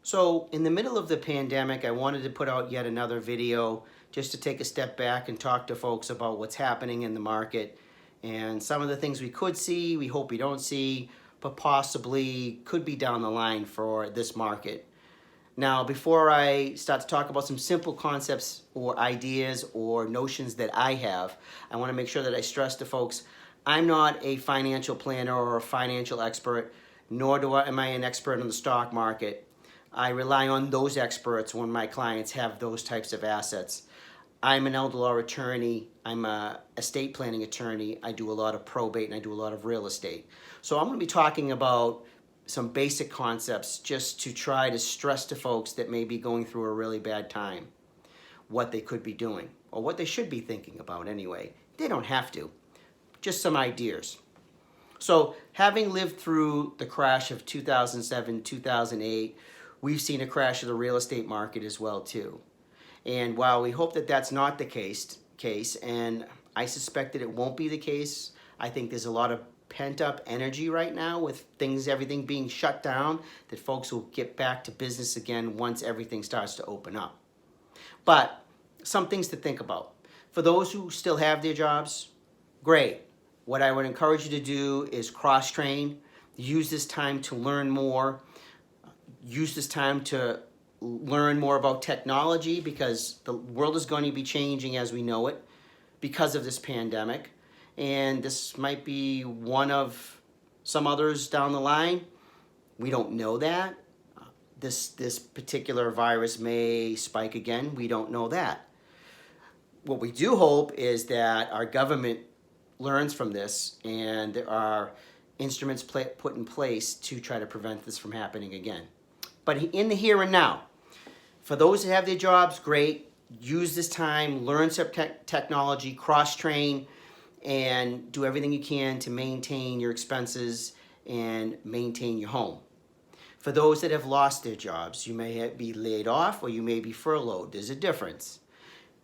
So in the middle of the pandemic, I wanted to put out yet another video just to take a step back and talk to folks about what's happening in the market and some of the things we could see, we hope we don't see, but possibly could be down the line for this market. Now, before I start to talk about some simple concepts or ideas or notions that I have, I want to make sure that I stress to folks, I'm not a financial planner or a financial expert, nor am I an expert on the stock market. I rely on those experts when my clients have those types of assets. I'm an elder law attorney. I'm a estate planning attorney. I do a lot of probate and I do a lot of real estate. So I'm going to be talking about some basic concepts just to try to stress to folks that may be going through a really bad time what they could be doing or what they should be thinking about anyway. They don't have to. Just some ideas. So having lived through the crash of 2007, 2008, we've seen a crash of the real estate market as well too. And while we hope that that's not the case, and I suspect that it won't be the case, I think there's a lot of pent-up energy right now with everything being shut down, that folks will get back to business again once everything starts to open up. But some things to think about. For those who still have their jobs, great. What I would encourage you to do is cross-train, use this time to learn more, use this time to learn more about technology because the world is going to be changing as we know it because of this pandemic. And this might be one of some others down the line. We don't know that. This particular virus may spike again. We don't know that. What we do hope is that our government learns from this and there are instruments put in place to try to prevent this from happening again. But in the here and now, for those that have their jobs, great. Use this time, learn some technology, cross-train, and do everything you can to maintain your expenses and maintain your home. For those that have lost their jobs, you may be laid off or you may be furloughed. There's a difference.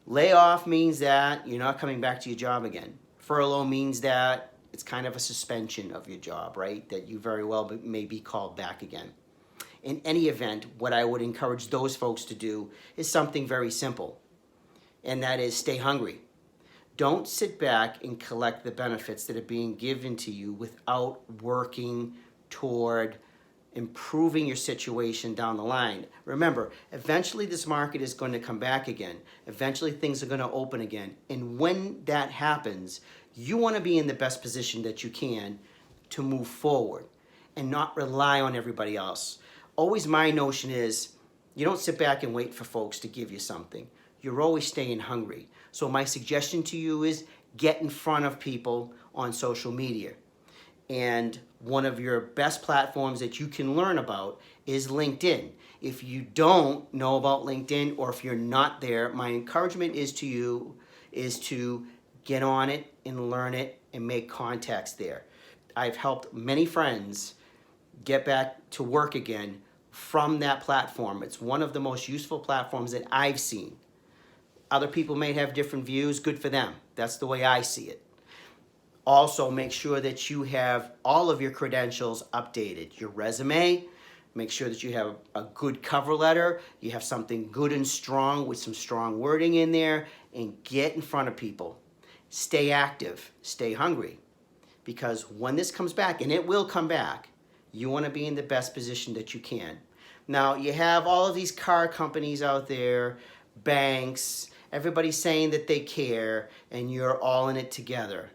Layoff means that you're not coming back to your job again. Furlough means that it's kind of a suspension of your job, right? That you very well may be called back again. In any event, what I would encourage those folks to do is something very simple, and that is stay hungry. Don't sit back and collect the benefits that are being given to you without working toward improving your situation down the line. Remember, eventually this market is going to come back again. Eventually things are going to open again. And when that happens, you want to be in the best position that you can to move forward and not rely on everybody else. Always my notion is you don't sit back and wait for folks to give you something. You're always staying hungry. So my suggestion to you is get in front of people on social media. And one of your best platforms that you can learn about is LinkedIn. If you don't know about LinkedIn or if you're not there, my encouragement is to get on it and learn it and make contacts there. I've helped many friends get back to work again from that platform. It's one of the most useful platforms that I've seen. Other people may have different views, good for them. That's the way I see it. Also, make sure that you have all of your credentials updated. Your resume, make sure that you have a good cover letter, you have something good and strong with some strong wording in there, and get in front of people. Stay active, stay hungry, because when this comes back, and it will come back, you want to be in the best position that you can. Now, you have all of these car companies out there, banks, everybody saying that they care, and you're all in it together.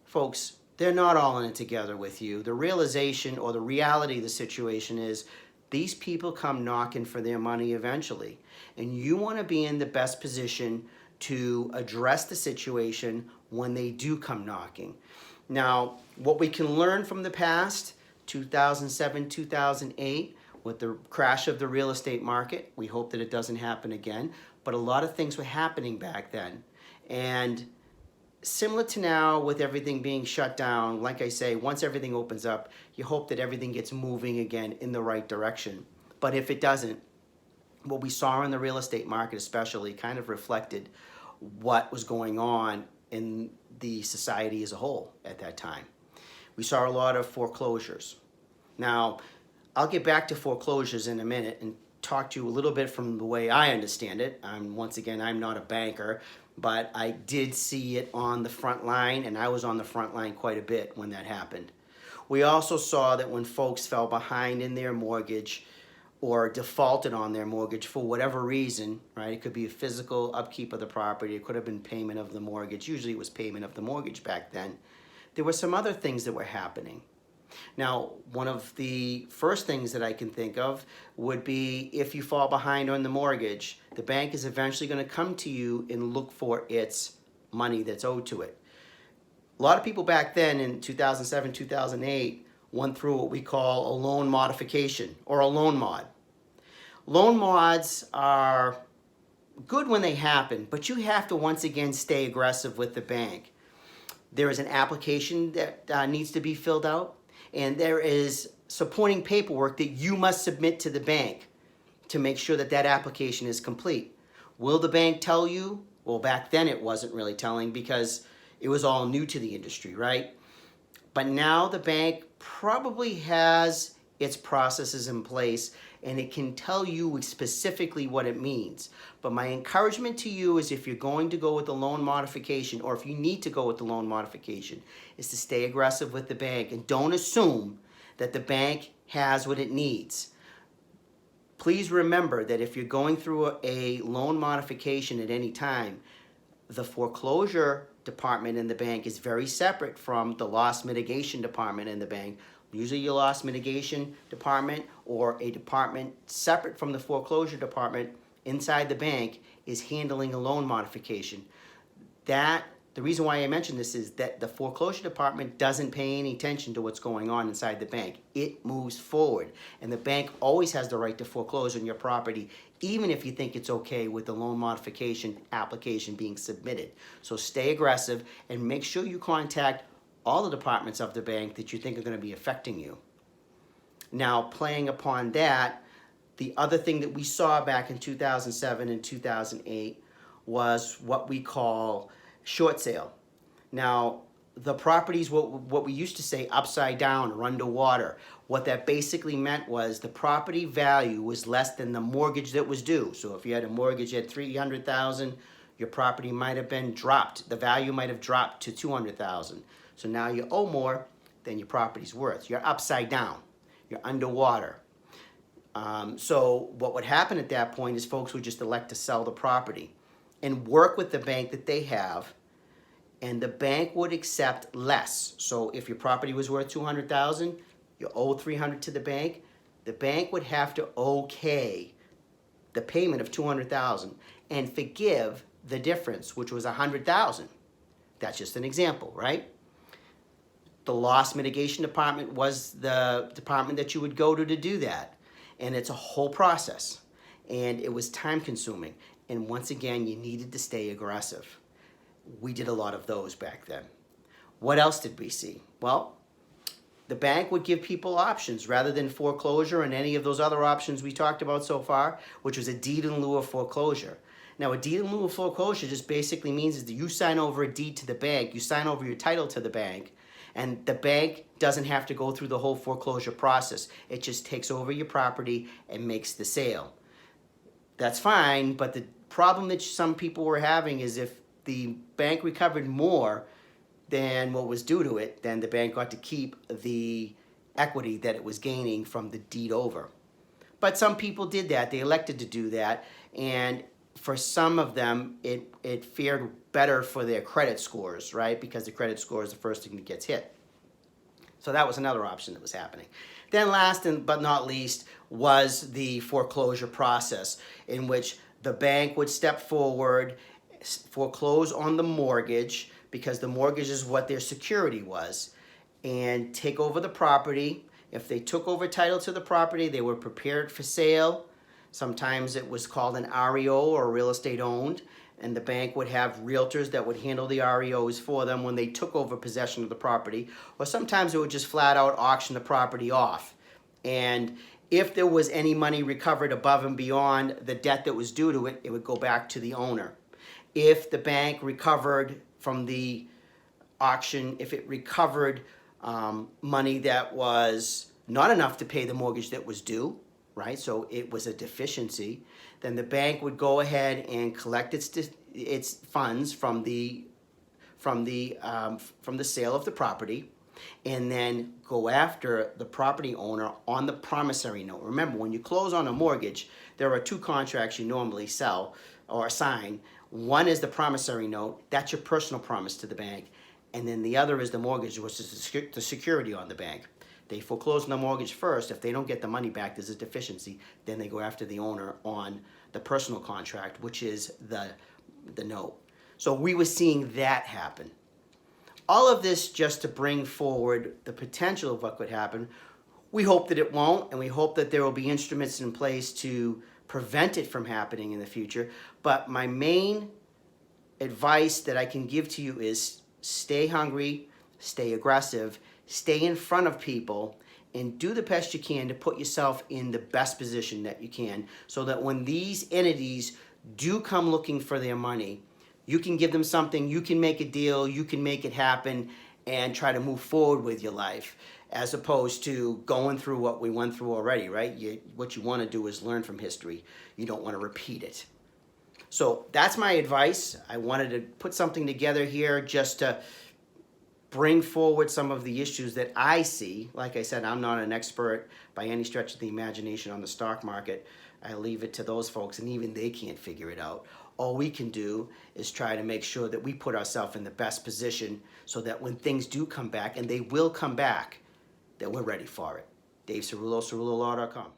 Folks, they're not all in it together with you. The realization or the reality of the situation is these people come knocking for their money eventually. And you want to be in the best position to address the situation when they do come knocking. Now, what we can learn from the past, 2007, 2008, with the crash of the real estate market, we hope that it doesn't happen again, but a lot of things were happening back then. And similar to now with everything being shut down, like I say, once everything opens up, you hope that everything gets moving again in the right direction. But if it doesn't, what we saw in the real estate market especially kind of reflected what was going on in the society as a whole at that time. We saw a lot of foreclosures. Now, I'll get back to foreclosures in a minute and talk to you a little bit from the way I understand it. Once again, I'm not a banker, but I did see it on the front line, and I was on the front line quite a bit when that happened. We also saw that when folks fell behind in their mortgage or defaulted on their mortgage for whatever reason, right? It could be a physical upkeep of the property. It could have been payment of the mortgage. Usually it was payment of the mortgage back then. There were some other things that were happening. Now, one of the first things that I can think of would be if you fall behind on the mortgage, the bank is eventually going to come to you and look for its money that's owed to it. A lot of people back then in 2007, 2008 went through what we call a loan modification or a loan mod. Loan mods are good when they happen, but you have to once again stay aggressive with the bank. There is an application that needs to be filled out, and there is supporting paperwork that you must submit to the bank to make sure that that application is complete. Will the bank tell you? Well, back then it wasn't really telling because it was all new to the industry, right? But now the bank probably has its processes in place, and it can tell you specifically what it means. But my encouragement to you is if you're going to go with the loan modification, or if you need to go with the loan modification, is to stay aggressive with the bank and don't assume that the bank has what it needs. Please remember that if you're going through a loan modification at any time, the foreclosure department in the bank is very separate from the loss mitigation department in the bank. Usually your loss mitigation department or a department separate from the foreclosure department inside the bank is handling a loan modification. The reason why I mention this is that the foreclosure department doesn't pay any attention to what's going on inside the bank. It moves forward, and the bank always has the right to foreclose on your property, even if you think it's okay with the loan modification application being submitted. So stay aggressive and make sure you contact all the departments of the bank that you think are going to be affecting you. Now, playing upon that, the other thing that we saw back in 2007 and 2008 was what we call short sale. Now, the properties, what we used to say upside down or underwater, what that basically meant was the property value was less than the mortgage that was due. So if you had a mortgage at $300,000, your property might have been dropped. The value might have dropped to $200,000. So now you owe more than your property's worth. You're upside down. You're underwater. So what would happen at that point is folks would just elect to sell the property and work with the bank that they have, and the bank would accept less. So if your property was worth $200,000, you owe $300,000 to the bank would have to okay the payment of $200,000 and forgive the difference, which was $100,000. That's just an example, right? The loss mitigation department was the department that you would go to do that. And it's a whole process. And it was time consuming. And once again, you needed to stay aggressive. We did a lot of those back then. What else did we see? Well, the bank would give people options rather than foreclosure and any of those other options we talked about so far, which was a deed in lieu of foreclosure. Now, a deed in lieu of foreclosure just basically means is that you sign over a deed to the bank, you sign over your title to the bank, and the bank doesn't have to go through the whole foreclosure process. It just takes over your property and makes the sale. That's fine, but the problem that some people were having is if the bank recovered more than what was due to it, then the bank got to keep the equity that it was gaining from the deed over. But some people did that. They elected to do that, and for some of them, it fared better for their credit scores, right? Because the credit score is the first thing that gets hit. So that was another option that was happening. Then last but not least was the foreclosure process, in which the bank would step forward, foreclose on the mortgage, because the mortgage is what their security was, and take over the property. If they took over title to the property, they were prepared for sale. Sometimes it was called an REO, or real estate owned, and the bank would have realtors that would handle the REOs for them when they took over possession of the property, or sometimes it would just flat out auction the property off. And if there was any money recovered above and beyond the debt that was due to it, it would go back to the owner. If the bank recovered from the auction, if it recovered money that was not enough to pay the mortgage that was due, right? So it was a deficiency. Then the bank would go ahead and collect its funds from the sale of the property, and then go after the property owner on the promissory note. Remember, when you close on a mortgage, there are two contracts you normally sell or sign. One is the promissory note, that's your personal promise to the bank, and then the other is the mortgage, which is the security on the bank. They foreclose on the mortgage first. If they don't get the money back, there's a deficiency. Then they go after the owner on the personal contract, which is the note. So we were seeing that happen. All of this just to bring forward the potential of what could happen. We hope that it won't, and we hope that there will be instruments in place to prevent it from happening in the future. But my main advice that I can give to you is stay hungry, stay aggressive, stay in front of people, and do the best you can to put yourself in the best position that you can, so that when these entities do come looking for their money, you can give them something, you can make a deal, you can make it happen, and try to move forward with your life, as opposed to going through what we went through already, right? What you want to do is learn from history. You don't want to repeat it. So that's my advice. I wanted to put something together here just to bring forward some of the issues that I see. Like I said, I'm not an expert by any stretch of the imagination on the stock market. I leave it to those folks, and even they can't figure it out. All we can do is try to make sure that we put ourselves in the best position so that when things do come back, and they will come back, that we're ready for it. Dave Ceruolo, CeruoloLaw.com.